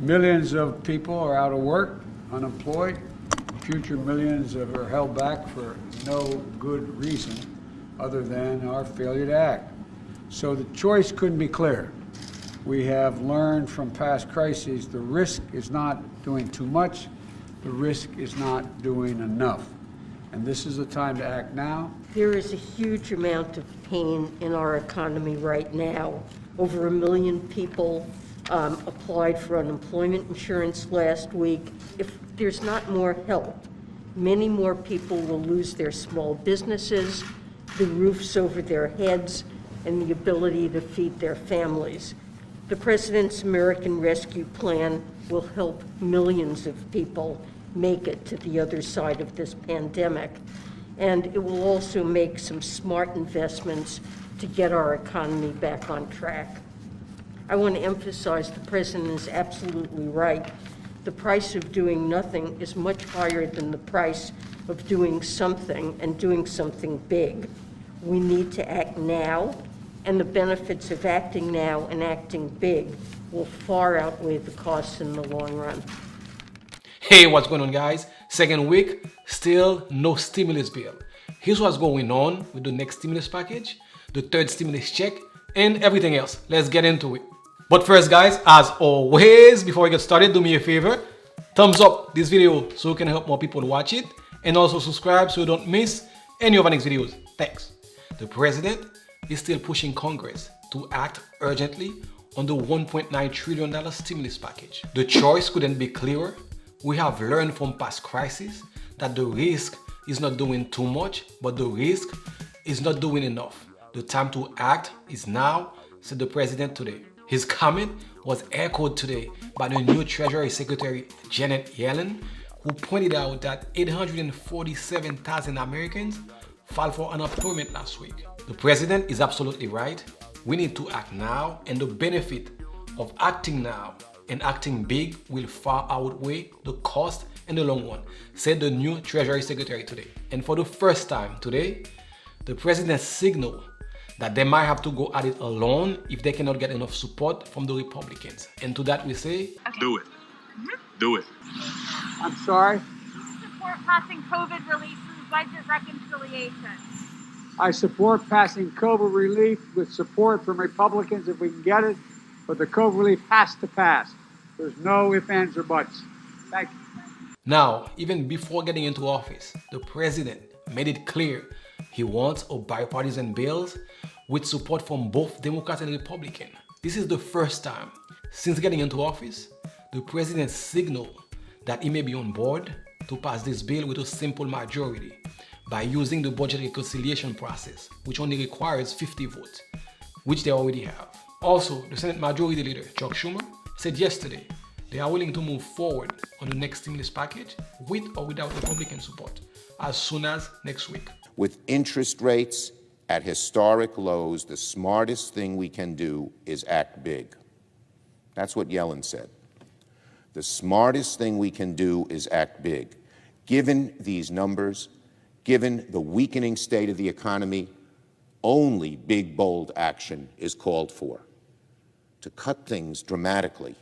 Millions of people are out of work, unemployed. Future millions are held back for no good reason other than our failure to act. So the choice couldn't be clearer. We have learned from past crises the risk is not doing too much, the risk is not doing enough. And this is the time to act now. There is a huge amount of pain in our economy right now. Over 1 million people applied for unemployment insurance last week. If there's not more help, many more people will lose their small businesses, the roofs over their heads, and the ability to feed their families. The President's American Rescue Plan will help millions of people make it to the other side of this pandemic. And it will also make some smart investments to get our economy back on track. I want to emphasize the President is absolutely right. The price of doing nothing is much higher than the price of doing something, and doing something big. We need to act now, and the benefits of acting now and acting big will far outweigh the costs in the long run. Hey, what's going on, guys? Second week, still no stimulus bill. Here's what's going on with the next stimulus package, the third stimulus check, and everything else. Let's get into it. But first, guys, as always, before we get started, do me a favor, thumbs up this video so we can help more people watch it, and also subscribe so you don't miss any of our next videos. Thanks. The President is still pushing Congress to act urgently on the $1.9 trillion stimulus package. The choice couldn't be clearer. We have learned from past crises that the risk is not doing too much, but the risk is not doing enough. The time to act is now, said the President today. His comment was echoed today by the new Treasury Secretary Janet Yellen, who pointed out that 847,000 Americans filed for unemployment last week. The President is absolutely right. We need to act now, and the benefit of acting now and acting big will far outweigh the cost in the long run, said the new Treasury Secretary today. And for the first time today, the President signaled that they might have to go at it alone if they cannot get enough support from the Republicans. And to that we say, do it. Do it. I'm sorry? Support passing COVID relief through budget reconciliation. I support passing COVID relief with support from Republicans if we can get it, but the COVID relief has to pass. There's no ifs, ands, or buts. Thank you. now, even before getting into office, the President made it clear he wants a bipartisan bill with support from both Democrats and Republicans. This is the first time since getting into office, the President signaled that he may be on board to pass this bill with a simple majority by using the budget reconciliation process, which only requires 50 votes, which they already have. Also, the Senate Majority Leader, Chuck Schumer, said yesterday they are willing to move forward on the next stimulus package with or without Republican support as soon as next week. With interest rates at historic lows, the smartest thing we can do is act big. That's what Yellen said. The smartest thing we can do is act big. Given these numbers, given the weakening state of the economy, only big, bold action is called for. To cut things dramatically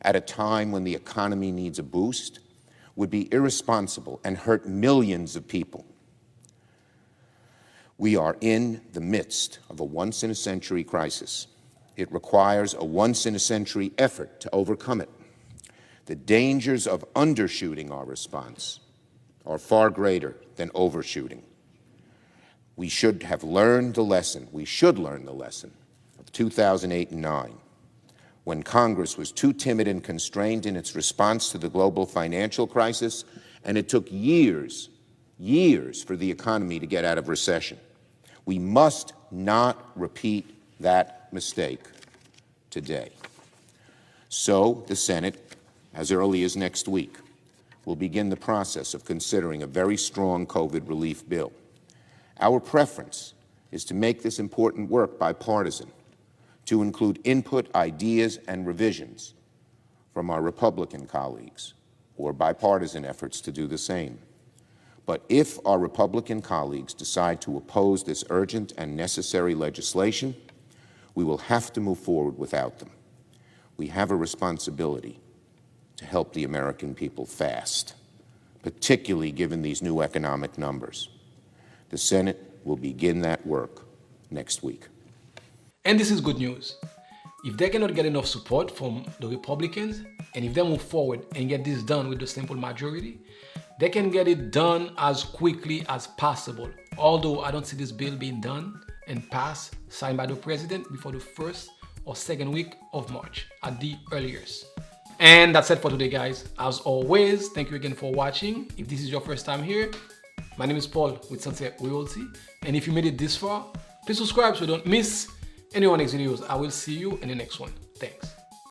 at a time when the economy needs a boost would be irresponsible and hurt millions of people. We are in the midst of a once-in-a-century crisis. It requires a once-in-a-century effort to overcome it. The dangers of undershooting our response are far greater than overshooting. We should have learned the lesson. We should learn the lesson of 2008 and 2009, when Congress was too timid and constrained in its response to the global financial crisis, and it took years for the economy to get out of recession. We must not repeat that mistake today. So the Senate, as early as next week, will begin the process of considering a very strong COVID relief bill. Our preference is to make this important work bipartisan, to include input, ideas, and revisions from our Republican colleagues, or bipartisan efforts to do the same. But if our Republican colleagues decide to oppose this urgent and necessary legislation, we will have to move forward without them. We have a responsibility to help the American people fast, particularly given these new economic numbers. The Senate will begin that work next week. And this is good news. If they cannot get enough support from the Republicans, and if they move forward and get this done with the simple majority, they can get it done as quickly as possible. Although I don't see this bill being done and passed, signed by the president before the first or second week of March at the earliest. And that's it for today, guys. As always, thank you again for watching. If this is your first time here, my name is Paul with Sunset Realty. And if you made it this far, please subscribe so you don't miss any of our next videos. I will see you in the next one. Thanks.